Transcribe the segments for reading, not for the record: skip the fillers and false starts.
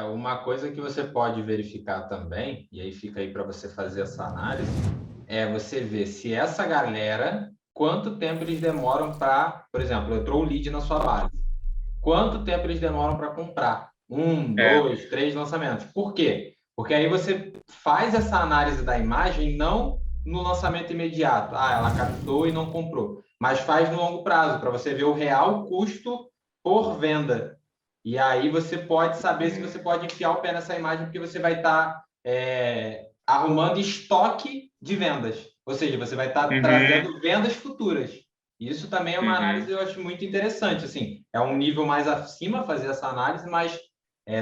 Uma coisa que você pode verificar também, e aí fica aí para você fazer essa análise, é você ver se essa galera, quanto tempo eles demoram para, por exemplo, entrou o lead na sua base, quanto tempo eles demoram para comprar? Um, É. dois, três lançamentos. Por quê? Porque aí você faz essa análise da imagem não no lançamento imediato. Ah, ela captou e não comprou. Mas faz no longo prazo, para você ver o real custo por venda. E aí você pode saber se você pode enfiar o pé nessa imagem, porque você vai estar arrumando estoque de vendas. Ou seja, você vai estar Uhum, trazendo vendas futuras. Isso também é uma análise uhum. que eu acho muito interessante. Assim, é um nível mais acima fazer essa análise, mas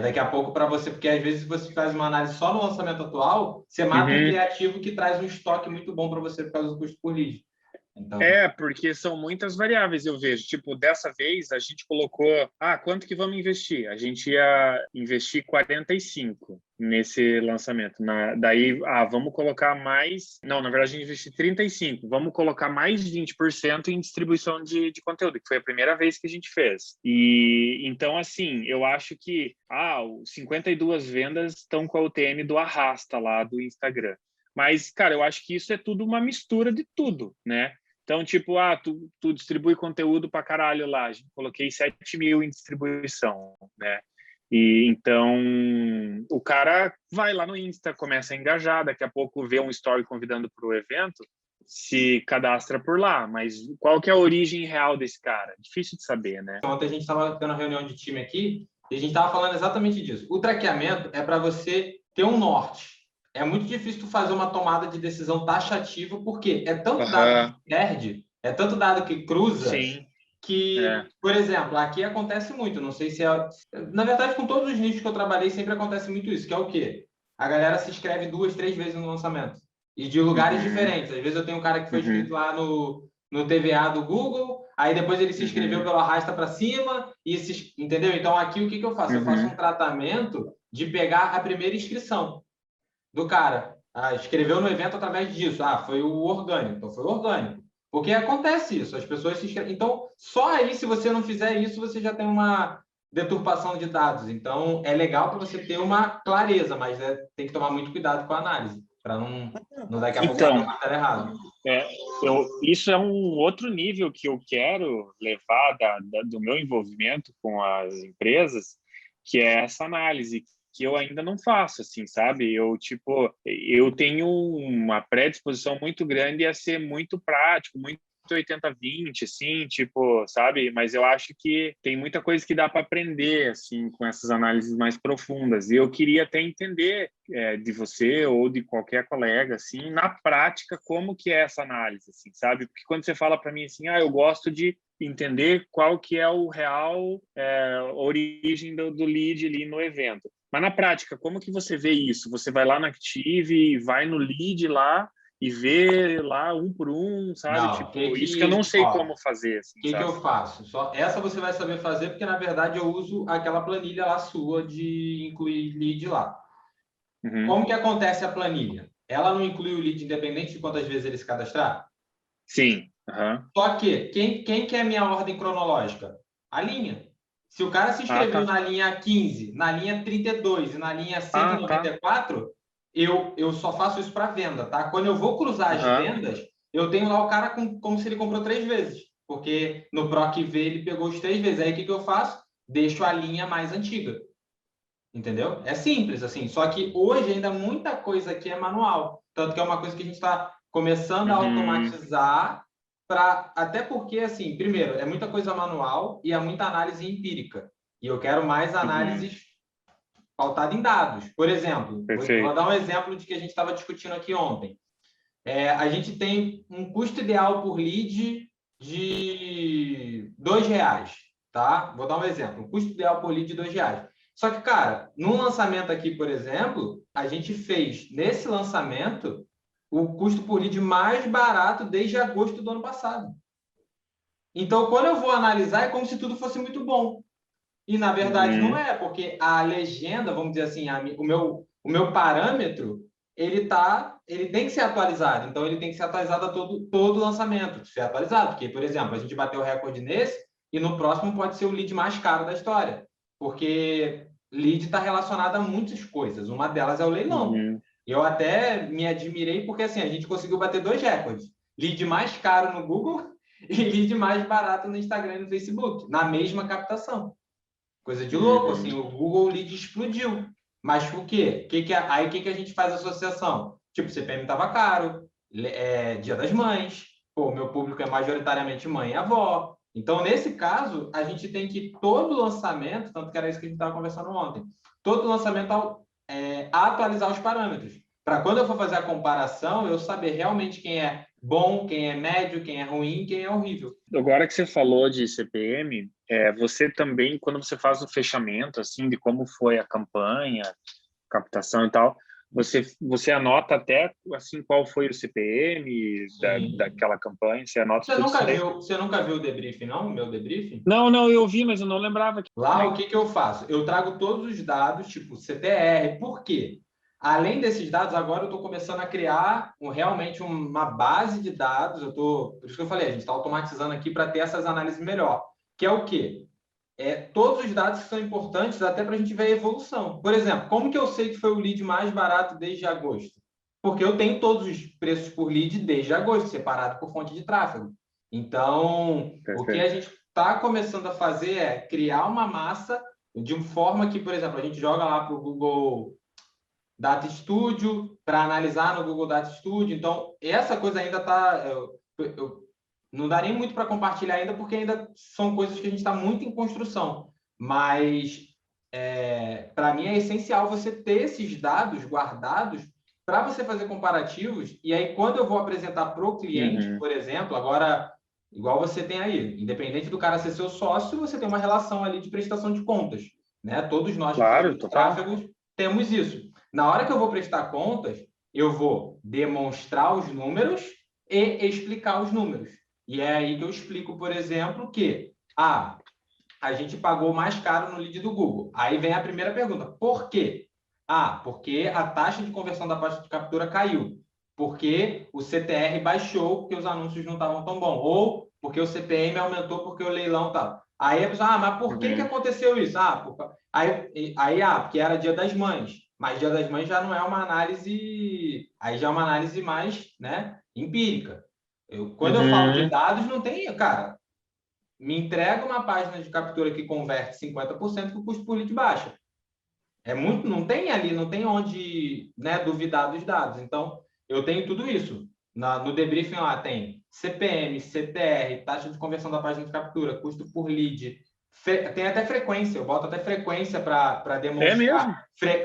daqui a pouco para você, porque às vezes você faz uma análise só no lançamento atual, você mata um Uhum. criativo que traz um estoque muito bom para você por causa do custo por lead. Então, Porque são muitas variáveis, eu vejo. Tipo, dessa vez a gente colocou, quanto que vamos investir? A gente ia investir 45 nesse lançamento. Daí, vamos colocar mais. Não, na verdade, a gente investiu 35. Vamos colocar mais 20% em distribuição de conteúdo, que foi a primeira vez que a gente fez. E então, assim, eu acho que 52 vendas estão com a UTM do Arrasta lá do Instagram. Mas, cara, eu acho que isso é tudo uma mistura de tudo, né? Então, tipo, tu distribui conteúdo pra caralho lá. Coloquei 7 mil em distribuição, né? E então o cara vai lá no Insta, começa a engajar, daqui a pouco vê um story convidando para o evento, se cadastra por lá. Mas qual que é a origem real desse cara? Difícil de saber, né? ontem a gente estava tendo uma reunião de time aqui e a gente estava falando exatamente disso. O traqueamento é para você ter um norte. É muito difícil tu fazer uma tomada de decisão taxativa, porque é tanto dado que Aham, perde, é tanto dado que cruza, sim, que, é. por exemplo, aqui acontece muito, não sei se é... Na verdade, com todos os nichos que eu trabalhei, sempre acontece muito isso, que é o quê? A galera se inscreve 2, 3 vezes no lançamento. E de lugares Uhum, diferentes. Às vezes eu tenho um cara que foi inscrito uhum, lá no TVA do Google, aí depois ele se inscreveu uhum, pelo arrasta para cima, entendeu? Então aqui o que eu faço? Eu faço um uhum, tratamento de pegar a primeira inscrição do cara. Escreveu no evento através disso. Foi o orgânico. Então foi o orgânico. Porque acontece isso, as pessoas se inscrevem. Então, só aí, se você não fizer isso, você já tem uma deturpação de dados. Então, é legal para você ter uma clareza, mas tem que tomar muito cuidado com a análise, para não daqui a pouco bater o Então, martelo errado. É, isso é um outro nível que eu quero levar do meu envolvimento com as empresas, que é essa análise que eu ainda não faço, assim, sabe? Eu tenho uma predisposição muito grande a ser muito prático, muito 80-20, assim, tipo, sabe? Mas eu acho que tem muita coisa que dá para aprender, assim, com essas análises mais profundas. E eu queria até entender de você ou de qualquer colega, assim, na prática, como que é essa análise, assim, sabe? Porque quando você fala para mim assim, eu gosto de entender qual que é o real origem do lead ali no evento. Mas na prática, como que você vê isso? Você vai lá na Active, vai no lead lá e vê lá um por um, sabe? Não, Tipo, isso que eu não sei como fazer, assim, que sabe? eu faço? Só essa você vai saber fazer, porque na verdade eu uso aquela planilha lá sua de incluir lead lá. Uhum. Como que acontece a planilha? Ela não inclui o lead independente de quantas vezes ele se cadastrar? Sim. Uhum. Só que quem que é a minha ordem cronológica? A linha. Se o cara se Ah, inscreveu tá. na linha 15, na linha 32 e na linha cento e Ah, noventa tá. e quatro, eu só faço isso para venda, tá? Quando eu vou cruzar as Uhum. vendas, eu tenho lá o cara como se ele comprou 3 vezes, porque no Proc V ele pegou os 3 vezes. Aí o que eu faço? Deixo a linha mais antiga. Entendeu? É simples, assim. Só que hoje ainda muita coisa aqui é manual. Tanto que é uma coisa que a gente está começando a Uhum. automatizar, até porque, assim, primeiro, é muita coisa manual e é muita análise empírica. E eu quero mais Uhum. análises pautadas em dados. Por exemplo, vou Perfeito. dar um exemplo de que a gente estava discutindo aqui ontem. A gente tem um custo ideal por lead de R$ 2, tá? Vou dar um exemplo. Um custo ideal por lead de R$ 2. Só que, cara, no lançamento aqui, por exemplo, a gente fez, nesse lançamento, o custo por lead mais barato desde agosto do ano passado. Então, quando eu vou analisar, é como se tudo fosse muito bom. E, na verdade, não Uhum. é, porque a legenda, vamos dizer assim, o meu parâmetro, ele tem que ser atualizado. Então, ele tem que ser atualizado a todo lançamento, ser atualizado. Porque, por exemplo, a gente bateu o recorde nesse e no próximo pode ser o lead mais caro da história. Porque lead está relacionado a muitas coisas. Uma delas é o leilão. Eu até me admirei porque assim, a gente conseguiu bater 2 recordes. Lead mais caro no Google e lead mais barato no Instagram e no Facebook, na mesma captação. Coisa de louco, assim, o Google Lead explodiu. Mas por quê? Aí o que a gente faz associação? Tipo, o CPM estava caro, Dia das Mães, pô, meu público é majoritariamente mãe e avó. Então, nesse caso, a gente tem que todo lançamento, tanto que era isso que a gente estava conversando ontem, todo lançamento atualizar os parâmetros. Para quando eu for fazer a comparação, eu saber realmente quem é bom, quem é médio, quem é ruim, quem é horrível. Agora que você falou de CPM, você também, quando você faz o fechamento, assim, de como foi a campanha, captação e tal, você anota até, assim, qual foi o CPM daquela campanha? Você anota tudo isso aí? Você nunca viu o debriefing, não? O meu debriefing? Não, eu vi, mas eu não lembrava. Lá, o que eu faço? Eu trago todos os dados, tipo CTR. Por quê? Além desses dados, agora eu estou começando a criar realmente uma base de dados. Por isso que eu falei, a gente está automatizando aqui para ter essas análises melhor. Que é o quê? Todos os dados que são importantes até para a gente ver a evolução. Por exemplo, como que eu sei que foi o lead mais barato desde agosto? Porque eu tenho todos os preços por lead desde agosto, separado por fonte de tráfego. Então, o que a gente está começando a fazer é criar uma massa de forma que, por exemplo, a gente joga lá para o Google Data Studio, para analisar no Google Data Studio. Então, essa coisa ainda está... não dá nem muito para compartilhar ainda, porque ainda são coisas que a gente está muito em construção. Mas, para mim, é essencial você ter esses dados guardados para você fazer comparativos. E aí, quando eu vou apresentar para o cliente, por exemplo, agora, igual você tem aí, independente do cara ser seu sócio, você tem uma relação ali de prestação de contas. Né? Todos nós, claro, que tráfegos, temos isso. Na hora que eu vou prestar contas, eu vou demonstrar os números e explicar os números. E é aí que eu explico, por exemplo, que a gente pagou mais caro no lead do Google. Aí vem a primeira pergunta. Por quê? Porque a taxa de conversão da pasta de captura caiu. Porque o CTR baixou porque os anúncios não estavam tão bons. Ou porque o CPM aumentou porque o leilão estava. Aí a pessoa, mas por que aconteceu isso? Porque era Dia das Mães. Mas Dia das Mães já não é uma análise... Aí já é uma análise mais, né, empírica. Quando eu falo de dados, não tem... Cara, me entrega uma página de captura que converte 50% que o custo por lead baixa. Não tem ali, não tem onde, né, duvidar dos dados. Então, eu tenho tudo isso. No debriefing lá tem CPM, CTR, taxa de conversão da página de captura, custo por lead, tem até frequência, eu boto até frequência para demonstrar. É mesmo?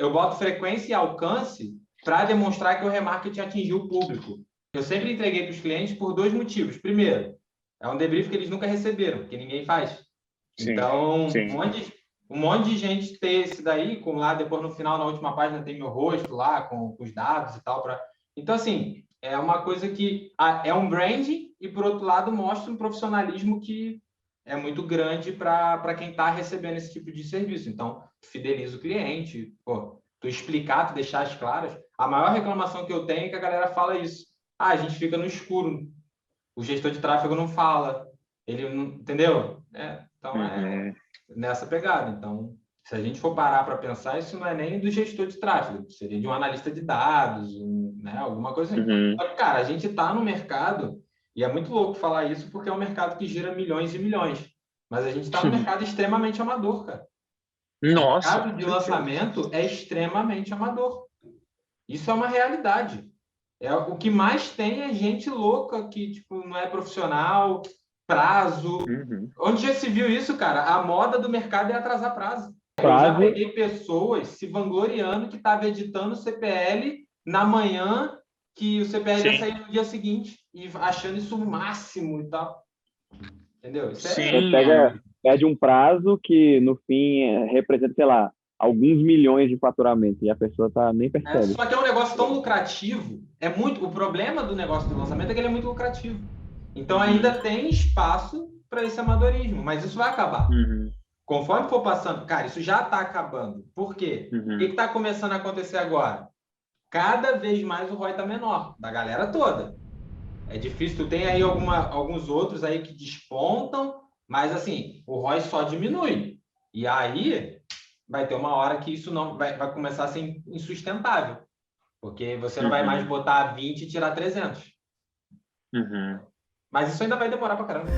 Eu boto frequência e alcance para demonstrar que o remarketing atingiu o público. Eu sempre entreguei para os clientes por 2 motivos. Primeiro, é um debrief que eles nunca receberam, porque ninguém faz. Sim, então, sim. Um monte de gente ter esse daí, com lá, depois no final, na última página, tem meu rosto lá, com os dados e tal. Então, assim, é uma coisa que é um branding e, por outro lado, mostra um profissionalismo que é muito grande para quem está recebendo esse tipo de serviço. Então, fideliza o cliente, tu explicar, tu deixar as claras. A maior reclamação que eu tenho é que a galera fala isso. A gente fica no escuro. O gestor de tráfego não fala. Ele não... Entendeu? Então, é nessa pegada. Então, se a gente for parar para pensar, isso não é nem do gestor de tráfego. Seria de um analista de dados, né? Alguma coisa assim. Só que, cara, a gente está no mercado, e é muito louco falar isso, porque é um mercado que gira milhões e milhões. Mas a gente está no mercado extremamente amador, cara. Nossa! O mercado de lançamento é extremamente amador. Isso é uma realidade. O que mais tem é gente louca que tipo, não é profissional, prazo. Onde já se viu isso, cara? A moda do mercado é atrasar prazo. Eu já peguei pessoas se vangloriando que estava editando o CPL na manhã que o CPL ia sair no dia seguinte e achando isso o máximo e tal. Entendeu? Isso pede um prazo que, no fim, representa, sei lá, alguns milhões de faturamento e a pessoa nem percebe. Só que é um negócio tão lucrativo. O problema do negócio do lançamento é que ele é muito lucrativo. Então ainda tem espaço para esse amadorismo, mas isso vai acabar. Conforme for passando, cara, isso já está acabando. Por quê? O que está começando a acontecer agora? Cada vez mais o ROI está menor, da galera toda. É difícil, tu tem aí alguns outros aí que despontam, mas assim, o ROI só diminui. E aí vai ter uma hora que isso não vai começar a ser insustentável, porque você não vai mais botar 20 e tirar 300. Uhum. Mas isso ainda vai demorar pra caramba.